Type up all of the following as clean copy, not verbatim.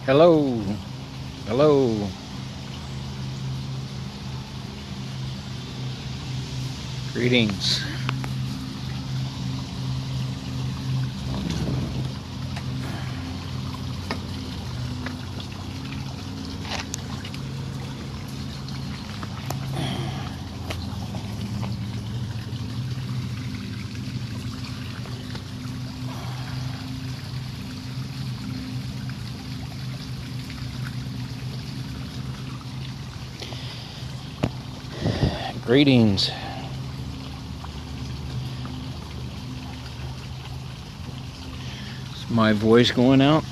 Hello. Hello. Greetings. Greetings. Is my voice going out?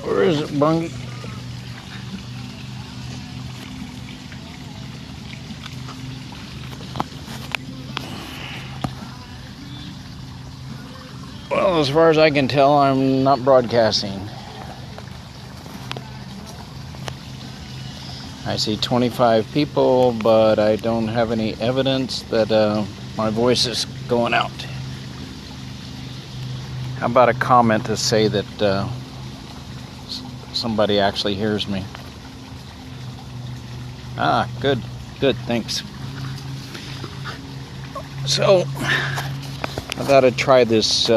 Where is it, Bungie? Well, as far as I can tell, I'm not broadcasting. I see 25 people, but I don't have any evidence that my voice is going out. How about a comment to say that somebody actually hears me? Ah, good, thanks. So, I thought I'd try this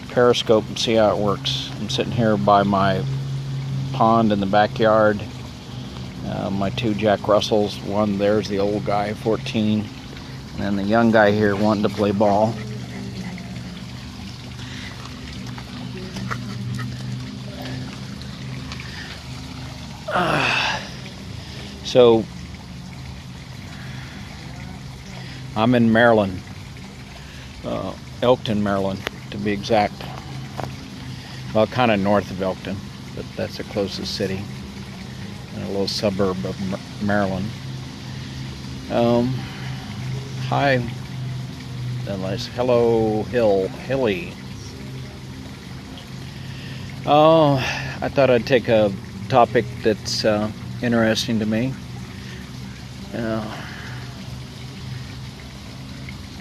Periscope and see how it works. I'm sitting here by my pond in the backyard. My two Jack Russells. One there's the old guy, 14, and then the young guy here wanting to play ball. So, I'm in Maryland, Elkton, Maryland, to be exact. Well, kind of north of Elkton, but that's the closest city in a little suburb of Maryland. Hi, hello, Hilly. Oh, I thought I'd take a topic that's interesting to me.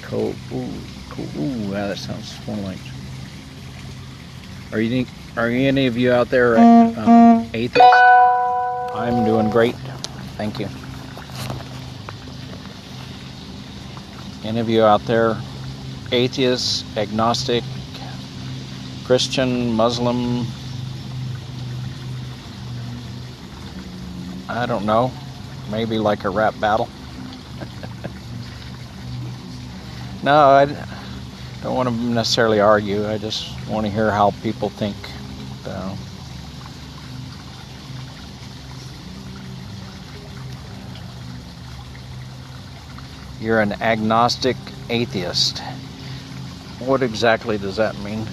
Cool. Ooh, that sounds more like. Are any of you out there atheists? I'm doing great, thank you. Any of you out there atheists, agnostic, Christian, Muslim? I don't know, maybe like a rap battle. No, I don't want to necessarily argue. I just want to hear how people think. You're an agnostic atheist. What exactly does that mean?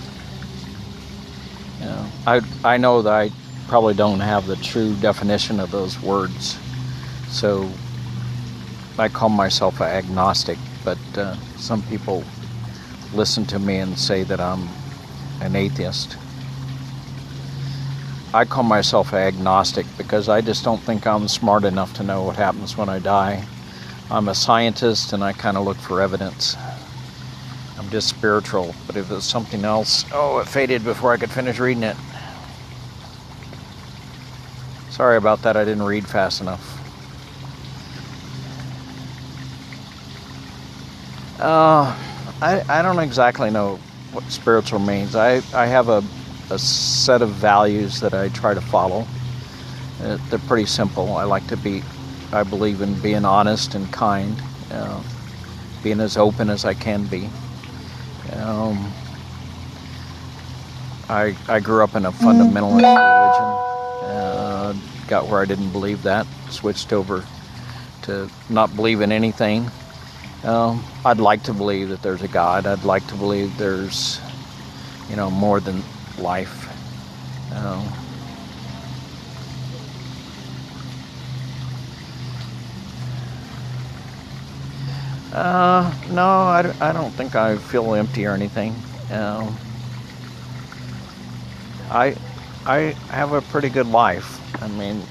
I know that I probably don't have the true definition of those words, so I call myself an agnostic, but some people listen to me and say that I'm an atheist. I call myself agnostic because I just don't think I'm smart enough to know what happens when I die. I'm a scientist and I kind of look for evidence. I'm just spiritual, but if it's something else, it faded before I could finish reading it. Sorry about that, I didn't read fast enough. I don't exactly know what spiritual means. I have a set of values that I try to follow. They're pretty simple. I believe in being honest and kind, being as open as I can be. I grew up in a fundamentalist religion, got where I didn't believe that, switched over to not believe in anything. I'd like to believe that there's a God. I'd like to believe there's, more than life. No, I don't think I feel empty or anything. I have a pretty good life. I mean,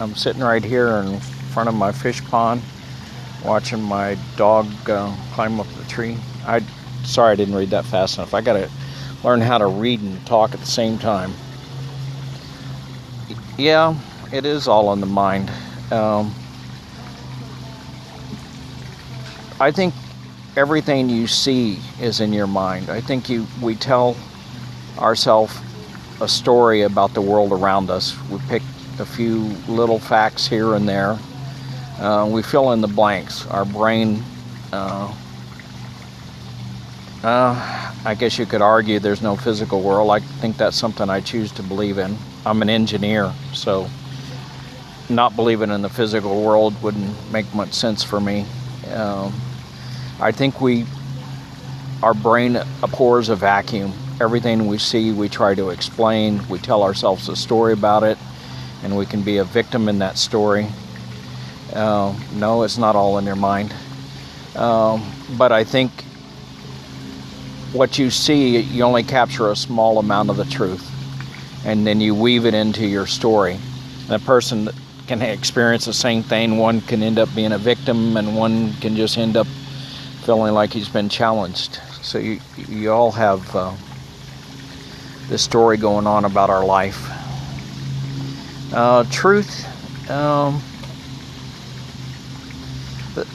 I'm sitting right here in front of my fish pond, watching my dog climb up the tree. Sorry I didn't read that fast enough. I gotta learn how to read and talk at the same time. Yeah, it is all in the mind. I think everything you see is in your mind. I think we tell ourselves a story about the world around us. We pick a few little facts here and there. We fill in the blanks. Our brain, I guess you could argue there's no physical world. I think that's something I choose to believe in. I'm an engineer, so not believing in the physical world wouldn't make much sense for me. I think our brain abhors a vacuum. Everything we see, we try to explain. We tell ourselves a story about it, and we can be a victim in that story. No, it's not all in your mind. But I think what you see, you only capture a small amount of the truth, and then you weave it into your story. And a person can experience the same thing. One can end up being a victim, and one can just end up feeling like he's been challenged. So you all have this story going on about our life. Truth,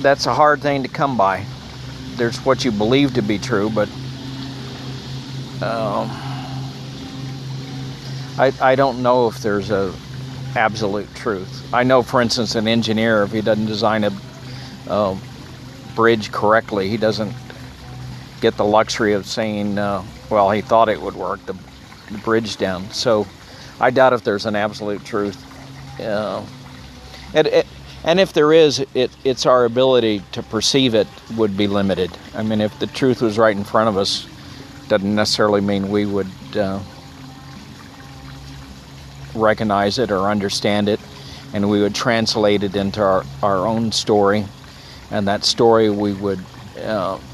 that's a hard thing to come by. There's what you believe to be true, but I don't know if there's a absolute truth. I know, for instance, an engineer, if he doesn't design a bridge correctly, he doesn't get the luxury of saying, well, he thought it would work, the bridge down. So I doubt if there's an absolute truth. And if there is, it's our ability to perceive it would be limited. I mean, if the truth was right in front of us, doesn't necessarily mean we would recognize it or understand it, and we would translate it into our own story, and that story we would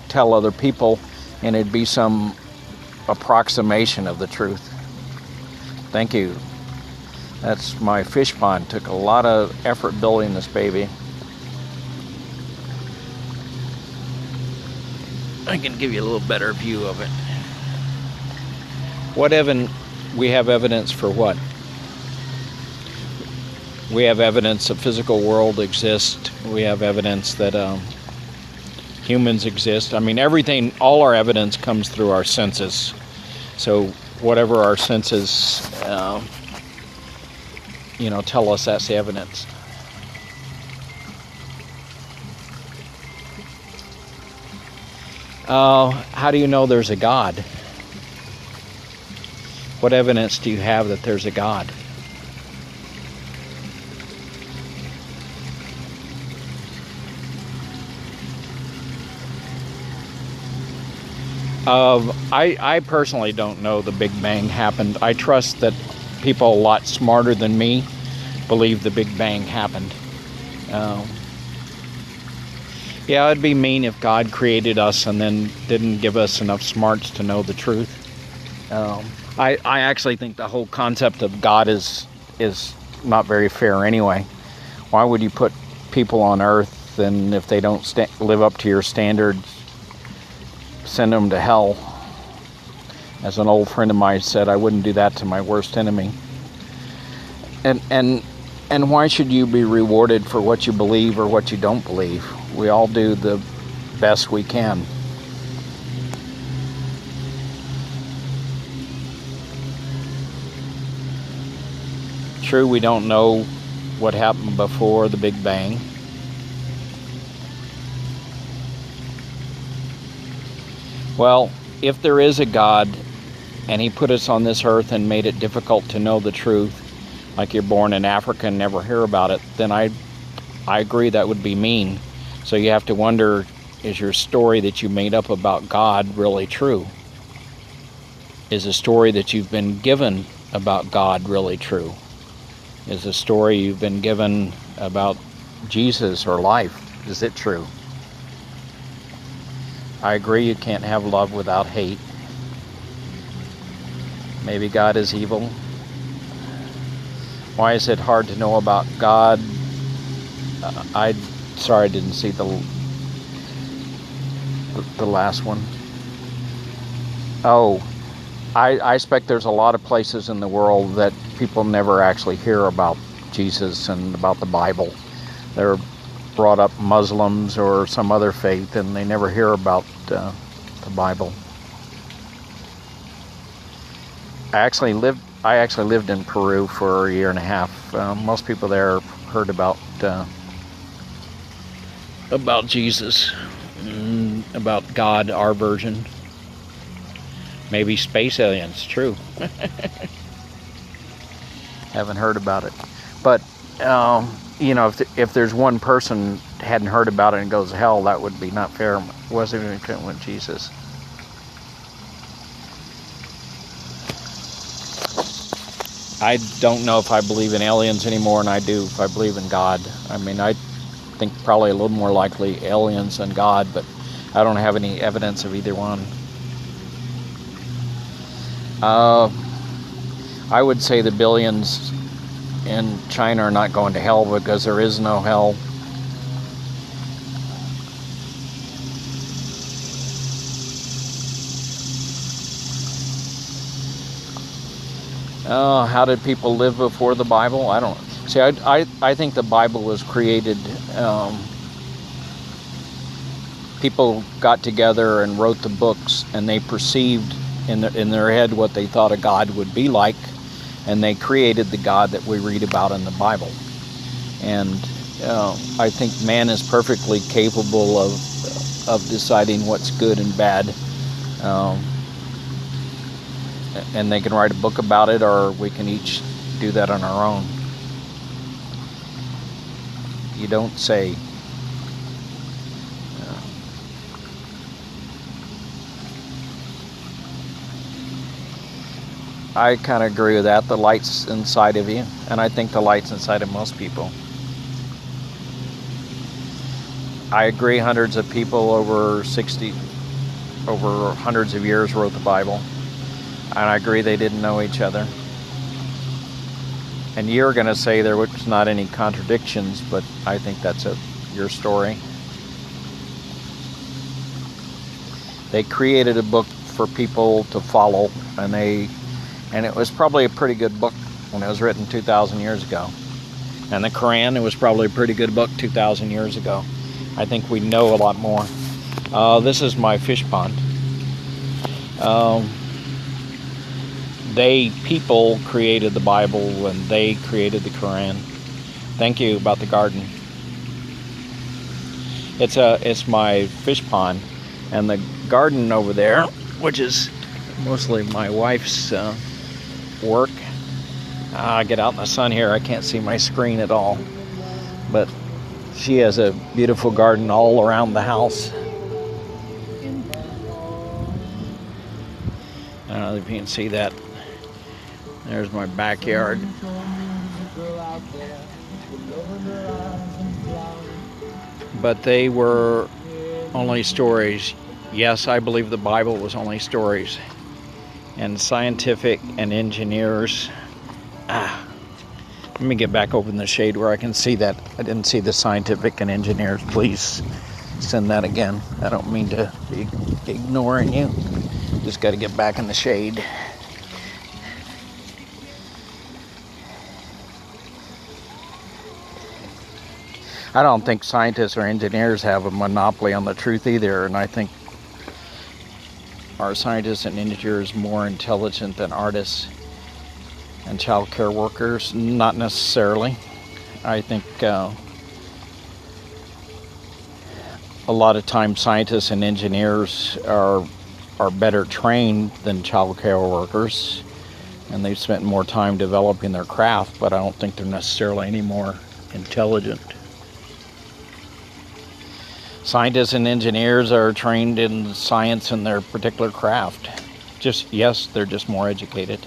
tell other people, and it'd be some approximation of the truth. Thank you. That's my fish pond. Took a lot of effort building this baby. I can give you a little better view of it. We have evidence for what? We have evidence the physical world exists. We have evidence that humans exist. I mean, everything, all our evidence comes through our senses. So whatever our senses, tell us, that's the evidence. How do you know there's a God? What evidence do you have that there's a God? I personally don't know the Big Bang happened. I trust that people a lot smarter than me believe the Big Bang happened. Yeah, it'd be mean if God created us and then didn't give us enough smarts to know the truth. I actually think the whole concept of God is not very fair anyway. Why would you put people on earth, and if they don't live up to your standards, send them to hell? As an old friend of mine said, I wouldn't do that to my worst enemy. And why should you be rewarded for what you believe or what you don't believe? We all do the best we can. True, we don't know what happened before the Big Bang. Well, if there is a God and he put us on this earth and made it difficult to know the truth, like you're born in Africa and never hear about it, then I agree that would be mean. So you have to wonder, is your story that you made up about God really true? Is the story that you've been given about God really true? Is the story you've been given about Jesus or life, is it true? I agree you can't have love without hate. Maybe God is evil. Why is it hard to know about God? Sorry, I didn't see the last one. Oh, I expect there's a lot of places in the world that people never actually hear about Jesus and about the Bible. They're brought up Muslims or some other faith, and they never hear about the Bible. I actually lived in Peru for a year and a half. Most people there heard about Jesus, about God, our version. Maybe space aliens, true. Haven't heard about it. But, if there's one person hadn't heard about it and goes to hell, that would be not fair. Wasn't even with Jesus. I don't know if I believe in aliens anymore, and I do if I believe in God. I mean, I think probably a little more likely aliens than God, but I don't have any evidence of either one. I would say the billions in China are not going to hell because there is no hell. How did people live before the Bible? I don't see. I think the Bible was created. People got together and wrote the books, and they perceived in their head what they thought a God would be like, and they created the God that we read about in the Bible. And I think man is perfectly capable of deciding what's good and bad. And they can write a book about it, or we can each do that on our own. You don't say. I kind of agree with that. The light's inside of you, and I think the light's inside of most people. I agree hundreds of people over hundreds of years wrote the Bible. And I agree they didn't know each other. And you're going to say there was not any contradictions, but I think that's your story. They created a book for people to follow, and it was probably a pretty good book when it was written 2,000 years ago. And the Quran, it was probably a pretty good book 2,000 years ago. I think we know a lot more. This is my fish pond. People created the Bible, and they created the Quran. Thank you about the garden. It's my fish pond, and the garden over there, which is mostly my wife's work. I get out in the sun here, I can't see my screen at all. But she has a beautiful garden all around the house. I don't know if you can see that. There's my backyard. But they were only stories. Yes, I believe the Bible was only stories. And scientific and engineers. Let me get back over in the shade where I can see that. I didn't see the scientific and engineers. Please send that again. I don't mean to be ignoring you. Just got to get back in the shade. I don't think scientists or engineers have a monopoly on the truth either, and I think our scientists and engineers are more intelligent than artists and child care workers. Not necessarily. I think a lot of times scientists and engineers are better trained than child care workers, and they've spent more time developing their craft, but I don't think they're necessarily any more intelligent. Scientists and engineers are trained in science in their particular craft. Yes, they're just more educated.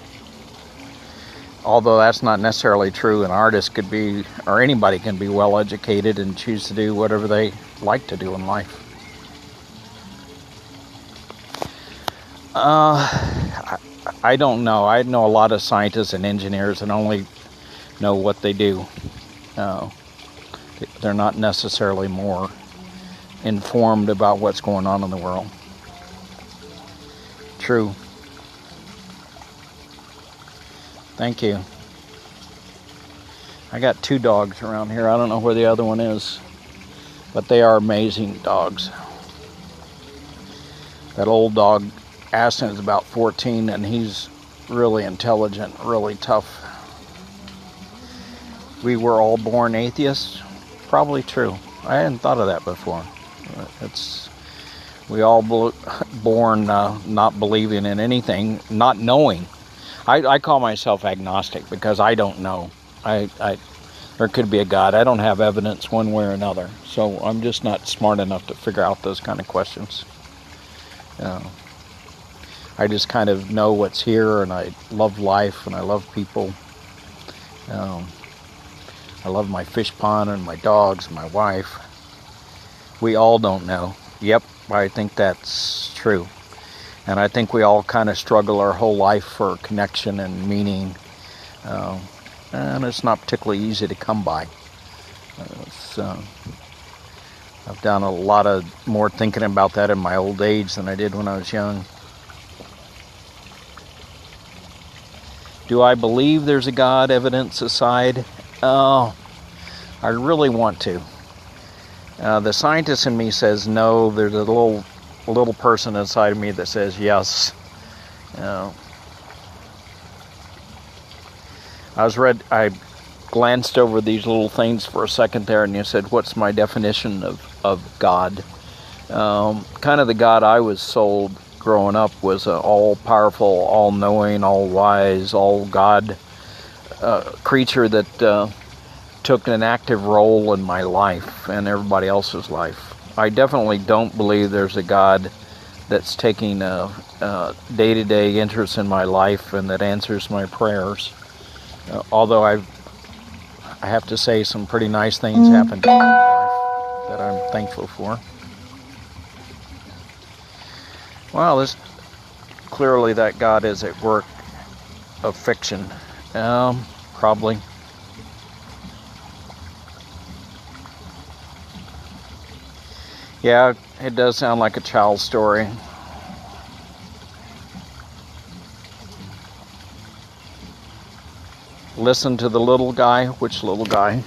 Although that's not necessarily true. An artist could be, or anybody can be well educated and choose to do whatever they like to do in life. I don't know. I know a lot of scientists and engineers and only know what they do. They're not necessarily more informed about what's going on in the world. True. Thank you. I got 2 dogs around here. I don't know where the other one is, but they are amazing dogs. That old dog, Aston, is about 14, and he's really intelligent, really tough. We were all born atheists. Probably true. I hadn't thought of that before. We all born not believing in anything, not knowing. I call myself agnostic because I don't know. There could be a God. I don't have evidence one way or another, so I'm just not smart enough to figure out those kind of questions. I just kind of know what's here, and I love life, and I love people. I love my fish pond and my dogs and my wife. We all don't know. Yep, I think that's true. And I think we all kind of struggle our whole life for connection and meaning. And it's not particularly easy to come by. I've done a lot of more thinking about that in my old age than I did when I was young. Do I believe there's a God, evidence aside? Oh, I really want to. The scientist in me says no. There's a little person inside of me that says yes. I glanced over these little things for a second there, and you said, what's my definition of God? Kind of the God I was sold growing up was an all-powerful, all-knowing, all-wise, all-God creature that took an active role in my life and everybody else's life. I definitely don't believe there's a God that's taking a day-to-day interest in my life and that answers my prayers. Although I have to say some pretty nice things happened in my life that I'm thankful for. Well, clearly that God is at work of fiction. Probably. Yeah, it does sound like a child's story. Listen to the little guy. Which little guy?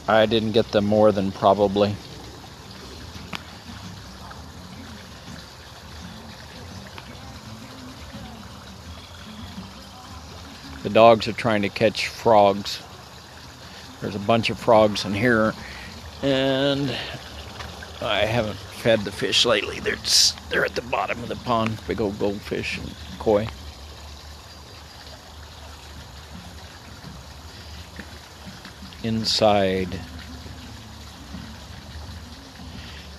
I didn't get the more than probably. The dogs are trying to catch frogs. There's a bunch of frogs in here, and I haven't fed the fish lately. They're at the bottom of the pond, big old goldfish and koi. Inside.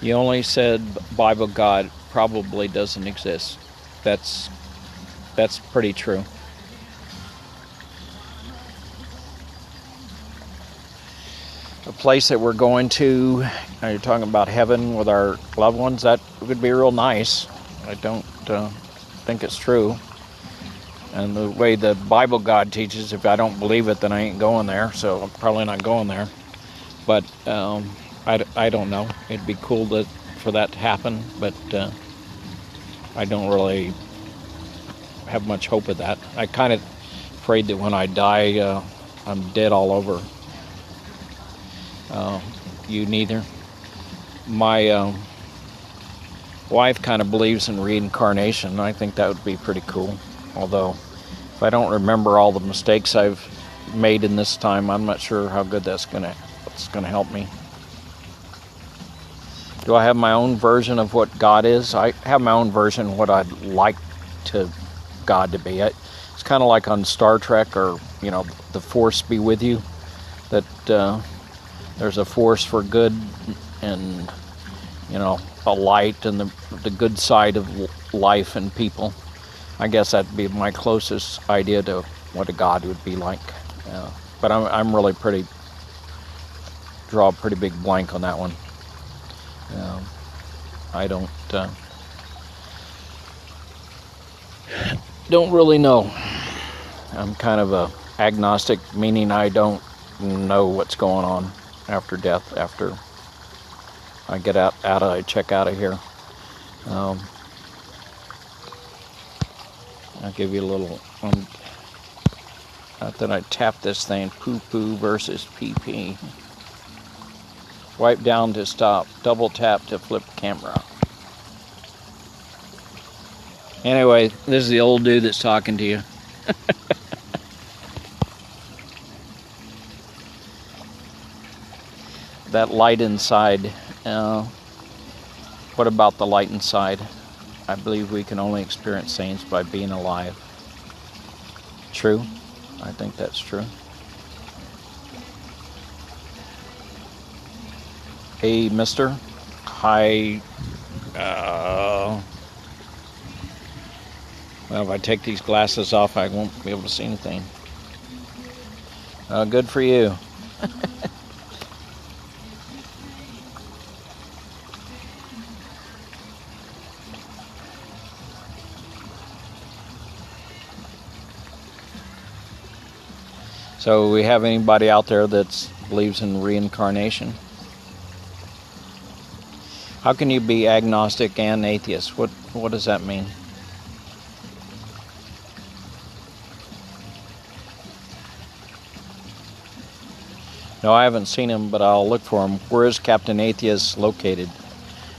You only said Bible God probably doesn't exist. That's pretty true. A place that we're going to, you're talking about heaven with our loved ones, that would be real nice. I don't think it's true. And the way the Bible God teaches, if I don't believe it, then I ain't going there, so I'm probably not going there. But I don't know. It'd be cool for that to happen, but I don't really have much hope of that. I kind of afraid that when I die, I'm dead all over. You neither. My wife kind of believes in reincarnation. I think that would be pretty cool. Although, if I don't remember all the mistakes I've made in this time, I'm not sure how good that's gonna help me. Do I have my own version of what God is? I have my own version of what I'd like God to be. It's kind of like on Star Trek, or the Force be with you. That there's a force for good, and a light, and the good side of life and people. I guess that'd be my closest idea to what a God would be like. But I'm really draw a pretty big blank on that one. I don't really know. I'm kind of a agnostic, meaning I don't know what's going on after death, after I get I check out of here. I'll give you a little, not that I tap this thing, poo-poo versus pee-pee. Wipe down to stop, double tap to flip camera. Anyway, this is the old dude that's talking to you. That light inside, what about the light inside? I believe we can only experience saints by being alive. True? I think that's true. Hey, mister. Hi. Well, if I take these glasses off, I won't be able to see anything. Good for you. So, we have anybody out there that believes in reincarnation? How can you be agnostic and atheist? What does that mean? No, I haven't seen him, but I'll look for him. Where is Captain Atheist located?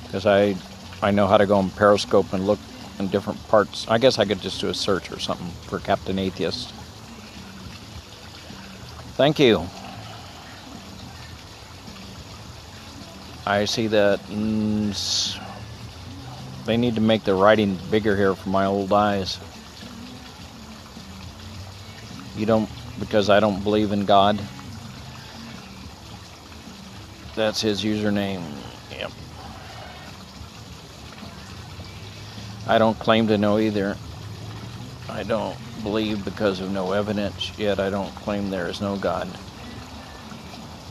Because I know how to go on Periscope and look in different parts. I guess I could just do a search or something for Captain Atheist. Thank you. I see that they need to make the writing bigger here for my old eyes. You don't, because I don't believe in God. That's his username. Yep. I don't claim to know either. I don't believe because of no evidence, yet I don't claim there is no God.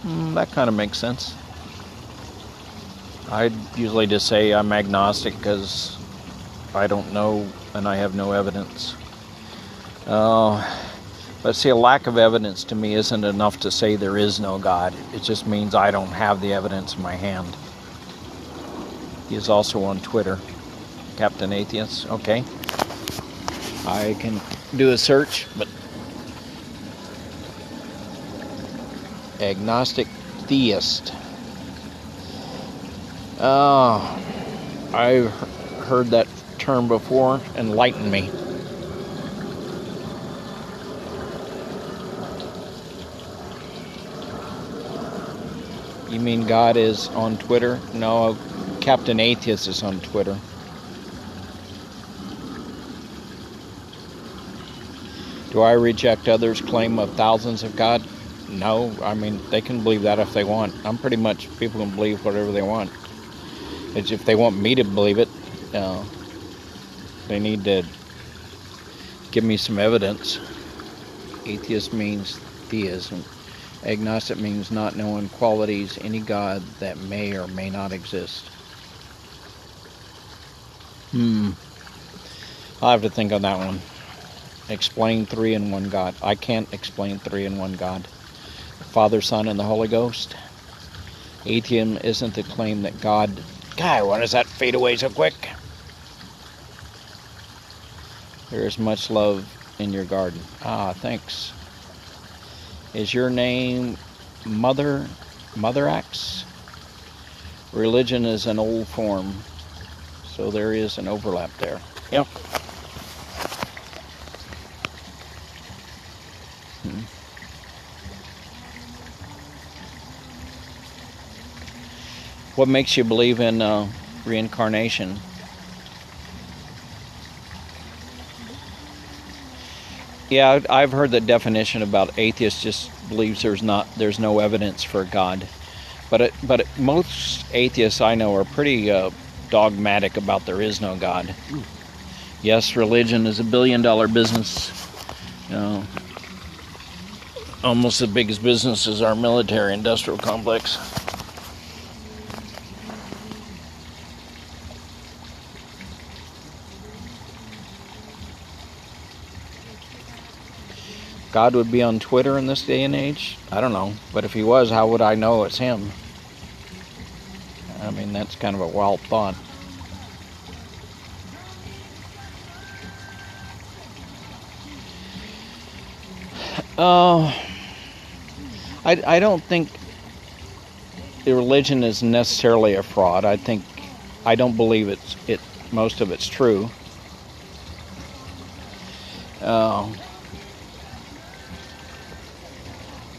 That kind of makes sense. I usually just say I'm agnostic because I don't know and I have no evidence. But see, a lack of evidence to me isn't enough to say there is no God. It just means I don't have the evidence in my hand. He is also on Twitter. Captain Atheist. Okay. I can do a search, but agnostic theist. I've heard that term before. Enlighten me. You mean God is on Twitter? No, Captain Atheist is on Twitter. Do I reject others' claim of thousands of God? No, I mean, they can believe that if they want. I'm pretty much, people can believe whatever they want. It's if they want me to believe it, they need to give me some evidence. Atheist means theism. Agnostic means not knowing qualities, any God that may or may not exist. I'll have to think on that one. Explain three in one God. I can't explain three in one God. Father, Son, and the Holy Ghost. Atheism isn't the claim that God... God, why does that fade away so quick? There is much love in your garden. Thanks. Is your name Mother Axe? Religion is an old form, so there is an overlap there. Yep. What makes you believe in reincarnation? Yeah, I've heard the definition about atheists just believes there's no evidence for God, but most atheists I know are pretty dogmatic about there is no God. Yes, religion is $1 billion business. almost as big as business as our military industrial complex. God would be on Twitter in this day and age? I don't know. But if he was, how would I know it's him? I mean, that's kind of a wild thought. I don't think the religion is necessarily a fraud. I don't believe most of it's true.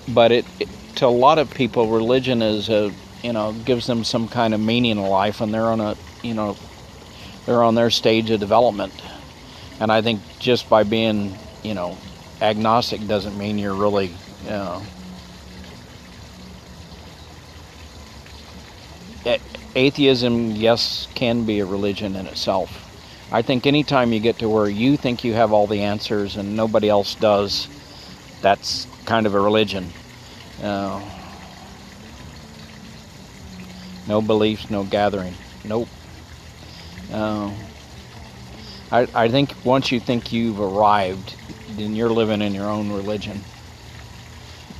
But to a lot of people, religion is gives them some kind of meaning in life, and they're on their stage of development. And I think just by being, agnostic doesn't mean you're really, atheism, yes, can be a religion in itself. I think anytime you get to where you think you have all the answers and nobody else does, that's kind of a religion. No beliefs, no gathering. Nope. I think once you think you've arrived, then you're living in your own religion.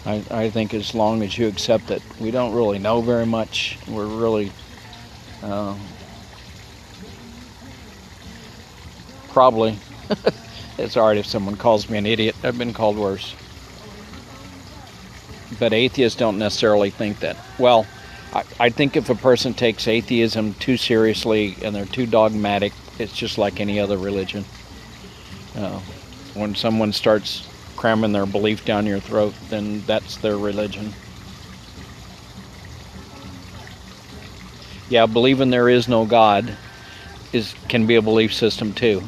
I think as long as you accept that we don't really know very much, we're really probably, it's alright if someone calls me an idiot. I've been called worse. But atheists don't necessarily think that. Well, I think if a person takes atheism too seriously and they're too dogmatic, it's just like any other religion. When someone starts cramming their belief down your throat, then that's their religion. Yeah, believing there is no God can be a belief system too.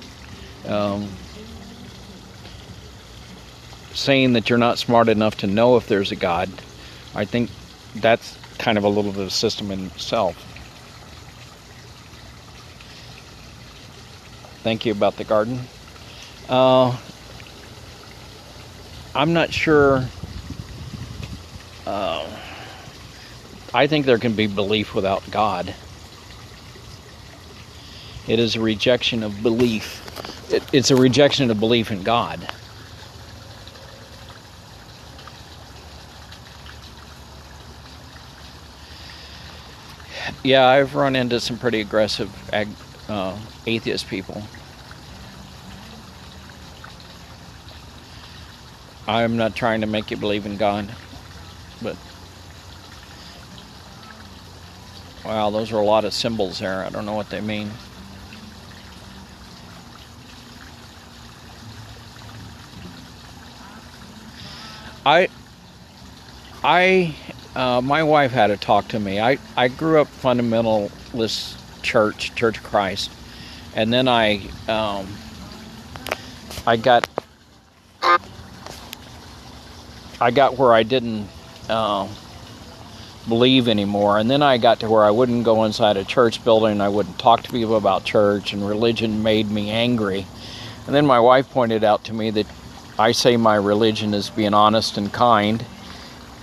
Saying that you're not smart enough to know if there's a God, I think that's kind of a little bit of a system in itself. Thank you about the garden. I'm not sure. I think there can be belief without God. It is a rejection of belief. It's a rejection of belief in God. Yeah, I've run into some pretty aggressive atheist people. I'm not trying to make you believe in God, but wow, those are a lot of symbols there. I don't know what they mean. My wife had to talk to me. I grew up fundamentalist Church of Christ, and then I got where I didn't believe anymore, and then I got to where I wouldn't go inside a church building. I wouldn't talk to people about church, and religion made me angry. And then my wife pointed out to me that I say my religion is being honest and kind,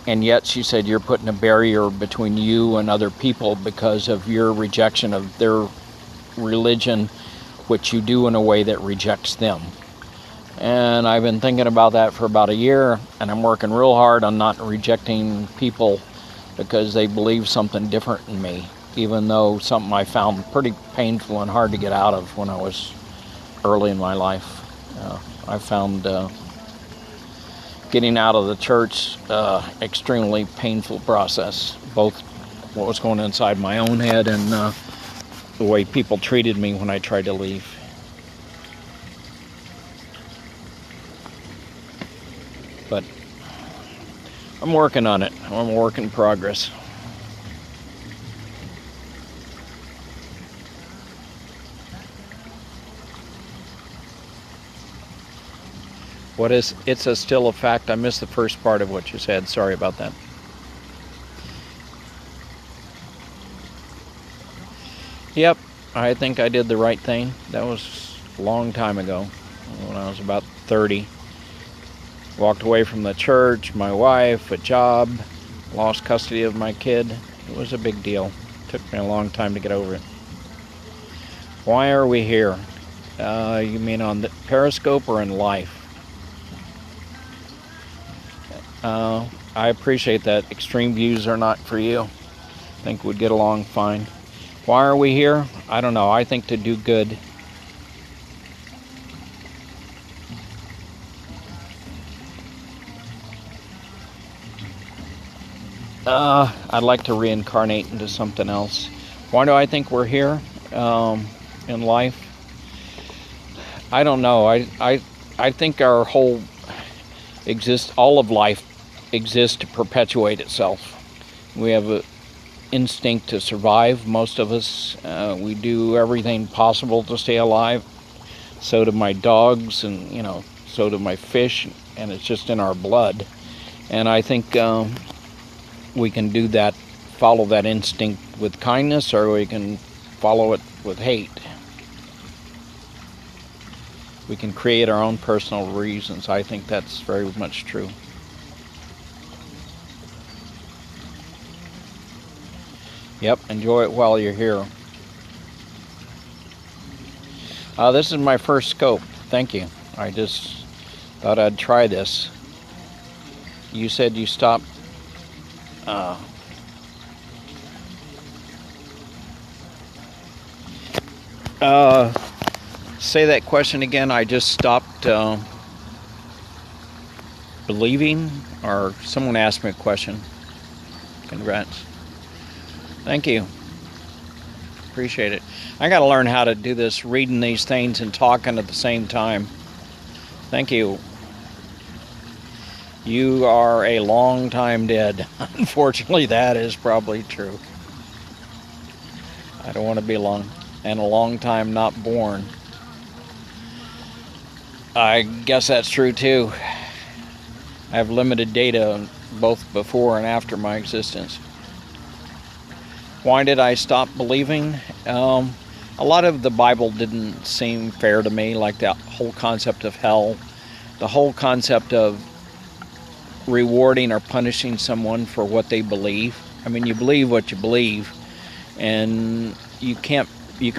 and yet she said you're putting a barrier between you and other people because of your rejection of their religion, which you do in a way that rejects them. And I've been thinking about that for about a year, and I'm working real hard on not rejecting people because they believe something different in me, even though something I found pretty painful and hard to get out of when I was early in my life. I found getting out of the church extremely painful process, both what was going inside my own head and the way people treated me when I tried to leave. But I'm working on it. I'm a work in progress. It's still a fact. I missed the first part of what you said. Sorry about that. Yep, I think I did the right thing. That was a long time ago, when I was about 30. Walked away from the church, my wife, a job, lost custody of my kid. It was a big deal. Took me a long time to get over it. Why are we here? You mean on the Periscope or in life? I appreciate that. Extreme views are not for you. I think we'd get along fine. Why are we here? I don't know. I think to do good. I'd like to reincarnate into something else. Why do I think we're here in life? I don't know. I think our whole all of life exists to perpetuate itself. We have an instinct to survive, most of us. We do everything possible to stay alive. So do my dogs, and so do my fish, and it's just in our blood. And I think we can do that, follow that instinct with kindness, or we can follow it with hate. We can create our own personal reasons. I think that's very much true. Yep, enjoy it while you're here. This is my first scope. Thank you. I just thought I'd try this. You said you stopped. Say that question again. I just stopped believing, or someone asked me a question. Congrats. Thank you. Appreciate it. I got to learn how to do this, reading these things and talking at the same time. Thank you. You are a long time dead. Unfortunately, that is probably true. I don't want to be long. And a long time not born. I guess that's true too. I have limited data both before and after my existence. Why did I stop believing? A lot of the Bible didn't seem fair to me, like the whole concept of hell, the whole concept of rewarding or punishing someone for what they believe. I mean, you believe what you believe, and you can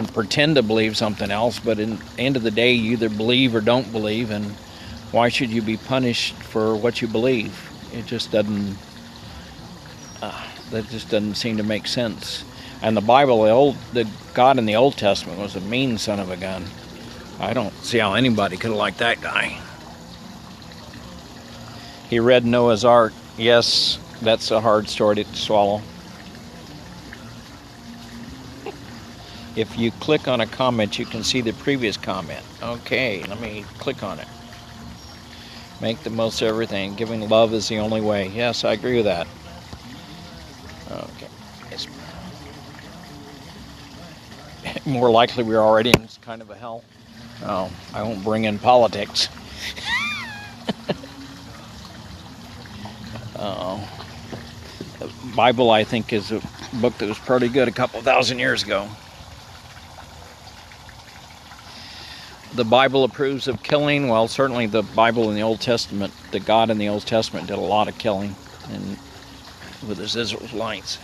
pretend to believe something else, but in the end of the day, you either believe or don't believe, and why should you be punished for what you believe? It just doesn't, that just doesn't seem to make sense. And the Bible, the God in the Old Testament was a mean son of a gun. I don't see how anybody could have liked that guy. He read Noah's Ark. Yes, that's a hard story to swallow. If you click on a comment, you can see the previous comment. Okay, let me click on it. Make the most of everything. Giving love is the only way. Yes, I agree with that. Okay. It's more likely we're already in kind of a hell. Oh, I won't bring in politics. The Bible, I think, is a book that was pretty good a couple thousand years ago. The Bible approves of killing. Well, certainly the Bible in the Old Testament, the God in the Old Testament did a lot of killing and with his Israelites.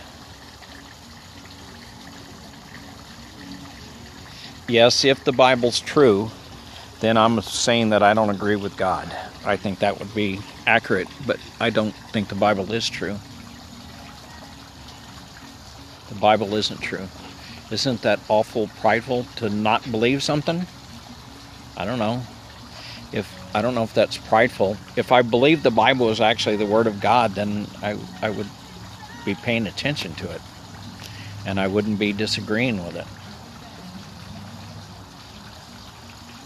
Yes, if the Bible's true, then I'm saying that I don't agree with God. I think that would be accurate, but I don't think the Bible is true. The Bible isn't true. Isn't that awful prideful to not believe something? I don't know. I don't know if that's prideful. If I believed the Bible was actually the Word of God, then I would be paying attention to it, and I wouldn't be disagreeing with it.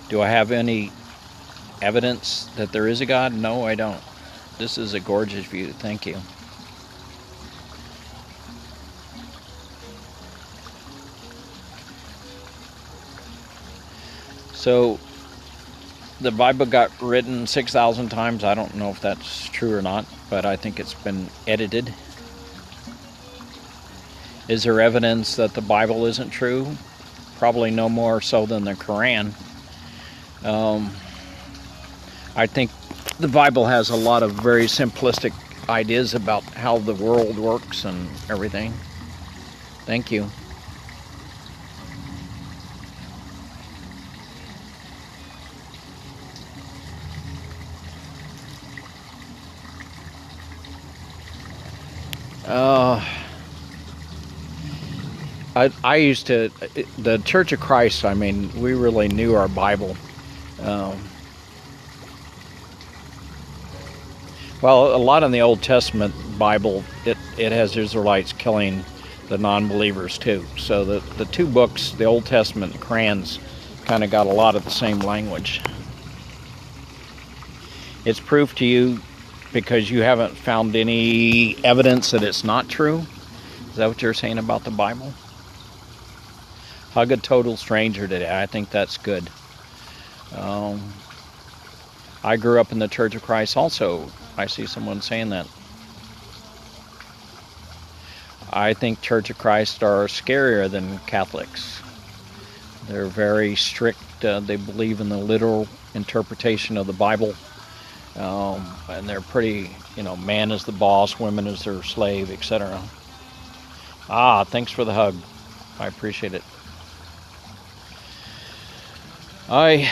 Do I have any evidence that there is a God? No, I don't. This is a gorgeous view. Thank you. So, the Bible got written 6,000 times. I don't know if that's true or not, but I think it's been edited. Is there evidence that the Bible isn't true? Probably no more so than the Quran. I think the Bible has a lot of very simplistic ideas about how the world works and everything. Thank you. I used to, the Church of Christ, I mean, we really knew our Bible. Well, a lot in the Old Testament Bible, it has Israelites killing the non-believers too. So the two books, the Old Testament and Crayons, kind of got a lot of the same language. It's proof to you because you haven't found any evidence that it's not true? Is that what you're saying about the Bible? Hug a total stranger today. I think that's good. I grew up in the Church of Christ also. I see someone saying that. I think Church of Christ are scarier than Catholics. They're very strict. They believe in the literal interpretation of the Bible. And they're pretty, man is the boss, women is their slave, etc. Thanks for the hug. I appreciate it. I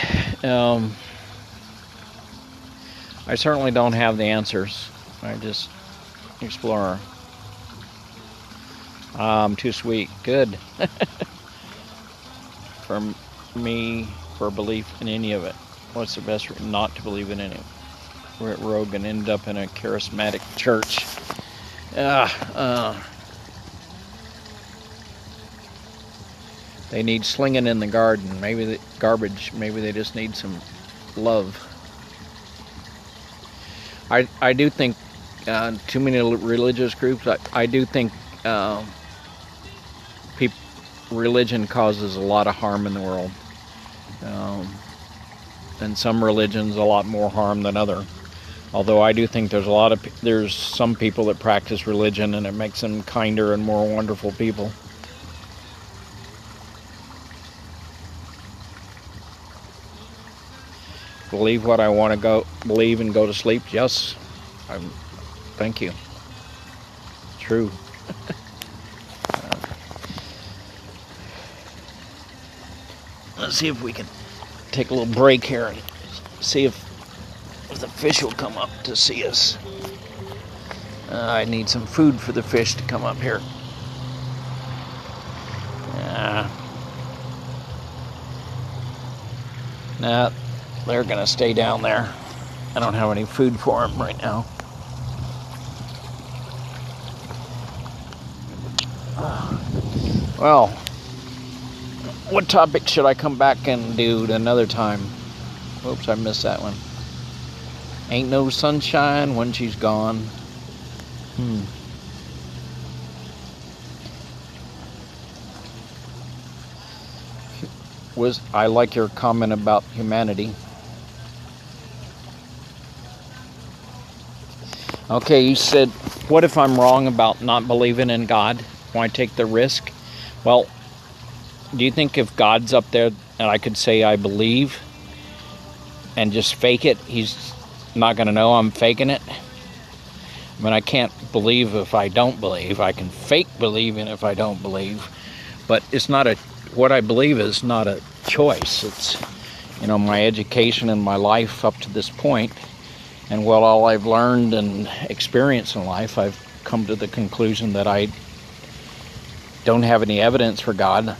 certainly don't have the answers. I just explore. I'm too sweet. Good. For me, for belief in any of it. What's the best reason not to believe in any of it? We're at Rogue and end up in a charismatic church. They need slinging in the garden. Maybe the garbage. Maybe they just need some love. I do think too many religious groups. I do think religion causes a lot of harm in the world. And some religions a lot more harm than other. Although I do think there's some people that practice religion and it makes them kinder and more wonderful people. Believe what I want to believe and go to sleep. Yes, thank you. True. Let's see if we can take a little break here and see if the fish will come up to see us. I need some food for the fish to come up here. Nah, they're gonna stay down there. I don't have any food for them right now. Well, what topic should I come back and do another time? Oops, I missed that one. Ain't no sunshine when she's gone. I like your comment about humanity. Okay, you said, what if I'm wrong about not believing in God? Why take the risk? Well, do you think if God's up there and I could say I believe and just fake it, he's not going to know I'm faking it? I mean, I can't believe if I don't believe. I can fake believing if I don't believe. But it's not what I believe is not a choice. It's, my education and my life up to this point. And all I've learned and experienced in life, I've come to the conclusion that I don't have any evidence for God.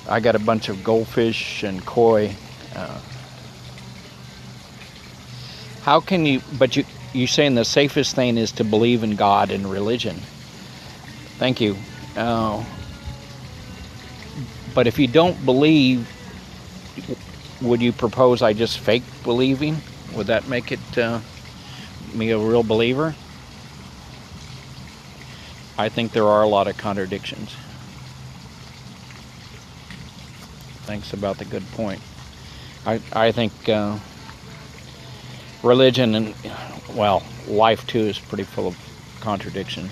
I got a bunch of goldfish and koi. How can you, but you're saying the safest thing is to believe in God and religion. Thank you. But if you don't believe, would you propose I just fake believing? Would that make it me a real believer? I think there are a lot of contradictions. Thanks about the good point. I think religion and, life too is pretty full of contradiction.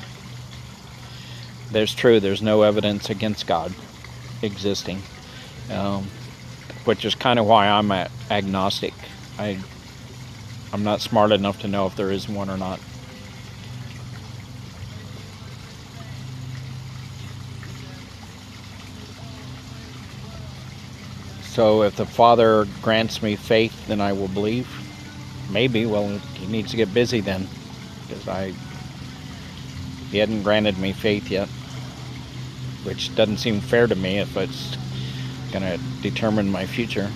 There's no evidence against God existing. which is kind of why I'm agnostic. I'm not smart enough to know if there is one or not. So if the Father grants me faith, then I will believe. Maybe. Well, he needs to get busy then, because he hadn't granted me faith yet, which doesn't seem fair to me if it's going to determine my future.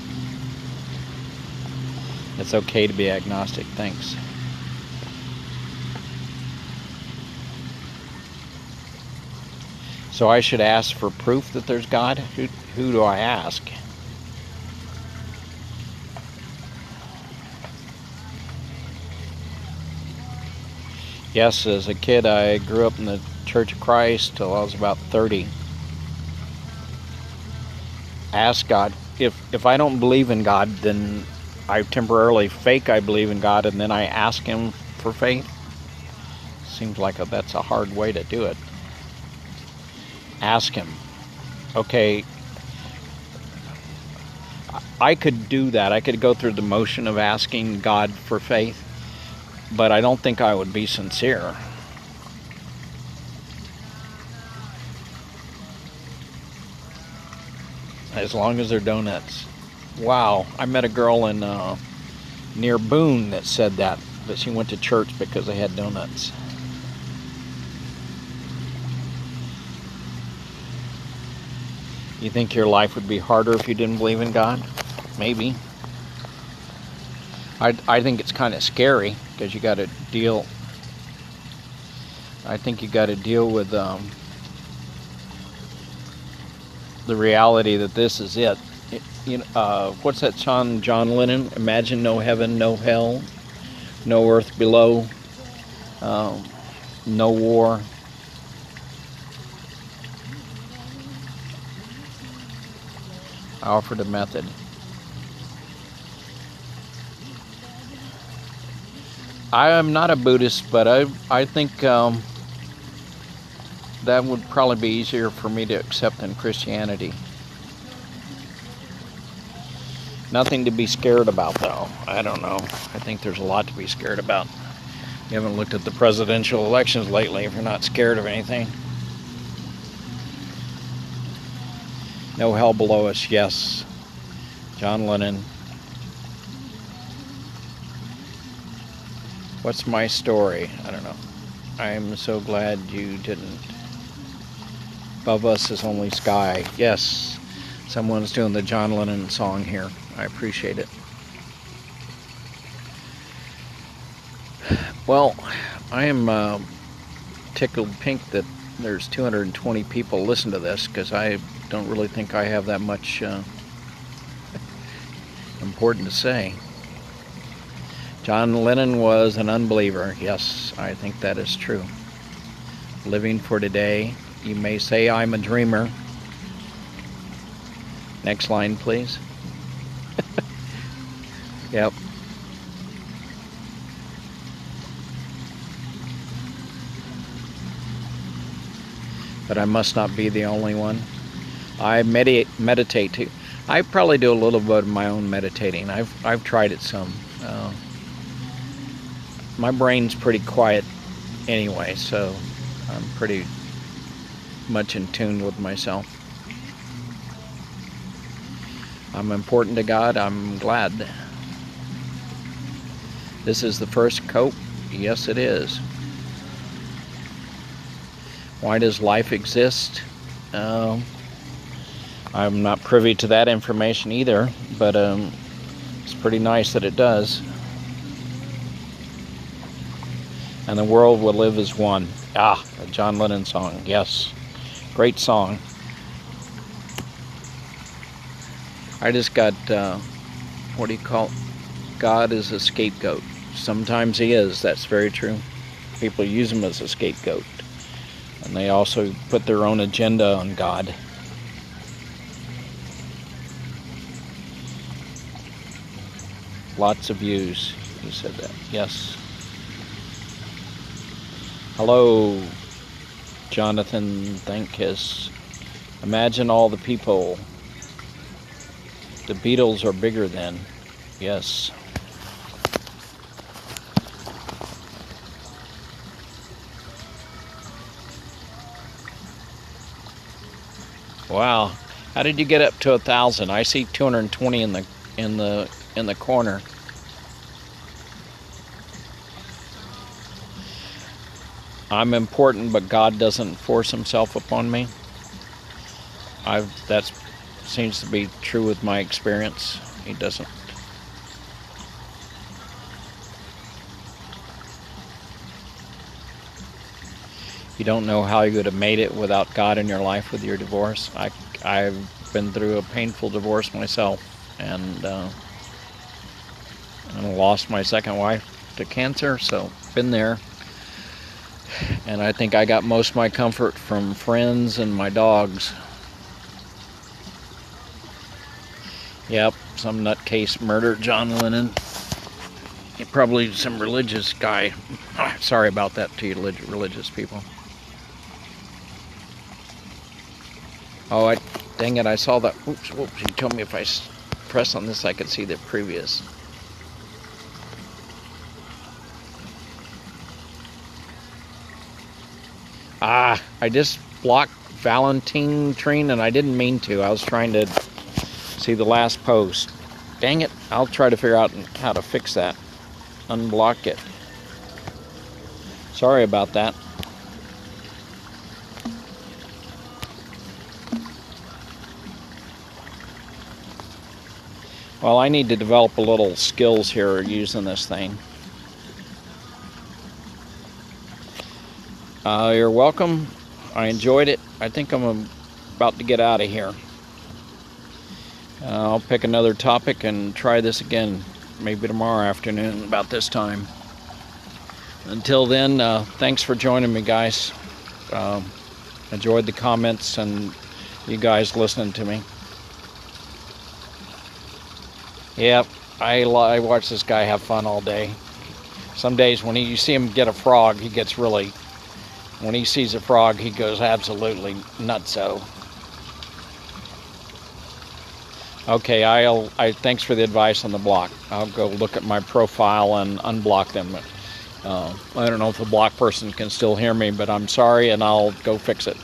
It's okay to be agnostic. Thanks. So I should ask for proof that there's God? Who do I ask? Yes, as a kid I grew up in the Church of Christ till I was about 30. Ask God. If I don't believe in God, then I temporarily fake I believe in God, and then I ask Him for faith. Seems like that's a hard way to do it. Ask Him. Okay, I could do that. I could go through the motion of asking God for faith, but I don't think I would be sincere. As long as they're donuts. Wow, I met a girl in near Boone that said that she went to church because they had donuts. You think your life would be harder if you didn't believe in God? Maybe. I think it's kind of scary because you got to deal. I think you got to deal with the reality that this is it. What's that song, John Lennon? Imagine no heaven, no hell, no earth below, no war. I offered a method. I am not a Buddhist, but I think that would probably be easier for me to accept than Christianity. Nothing to be scared about, though. I don't know. I think there's a lot to be scared about. You haven't looked at the presidential elections lately if you're not scared of anything. No hell below us, yes. John Lennon. What's my story? I don't know. I'm so glad you didn't. Above us is only sky. Yes, someone's doing the John Lennon song here. I appreciate it. Well, I am tickled pink that there's 220 people listen to this, because I don't really think I have that much important to say. John Lennon was an unbeliever. Yes, I think that is true. Living for today. You may say I'm a dreamer. Next line, please. Yep. But I must not be the only one. I meditate too. I probably do a little bit of my own meditating. I've tried it some. My brain's pretty quiet anyway, so I'm pretty much in tune with myself. I'm important to God. I'm glad. This is the first cope. Yes, it is. Why does life exist? I'm not privy to that information either, but it's pretty nice that it does. And the world will live as one. Ah, a John Lennon song. Yes, great song. I just got, what do you call it? God is a scapegoat. Sometimes he is. That's very true. People use him as a scapegoat. And they also put their own agenda on God. Lots of views. He said that. Yes. Hello, Jonathan Thankiss. Imagine all the people The Beatles are bigger than. Yes. Wow. How did you get up to 1,000? I see 220 in the corner. I'm important, but God doesn't force himself upon me. That seems to be true with my experience. He doesn't. You don't know how you would have made it without God in your life with your divorce. I've been through a painful divorce myself, and lost my second wife to cancer, so been there. And I think I got most of my comfort from friends and my dogs. Yep, some nutcase murdered John Lennon. Probably some religious guy. Sorry about that to you religious people. Oh, dang it, I saw that. Oops, whoops, you told me if I press on this I could see the previous. I just blocked Valentine Trine, and I didn't mean to. I was trying to see the last post. Dang it, I'll try to figure out how to fix that. Unblock it. Sorry about that. Well, I need to develop a little skills here using this thing. You're welcome. I enjoyed it. I think I'm about to get out of here. I'll pick another topic and try this again, maybe tomorrow afternoon about this time. Until then, thanks for joining me, guys. Enjoyed the comments and you guys listening to me. Yep, I watch this guy have fun all day. Some days when you see him get a frog, he gets really, when he sees a frog, he goes absolutely nutso. Okay, thanks for the advice on the block. I'll go look at my profile and unblock them. I don't know if the block person can still hear me, but I'm sorry, and I'll go fix it.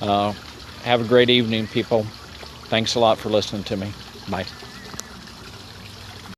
Have a great evening, people. Thanks a lot for listening to me. Bye.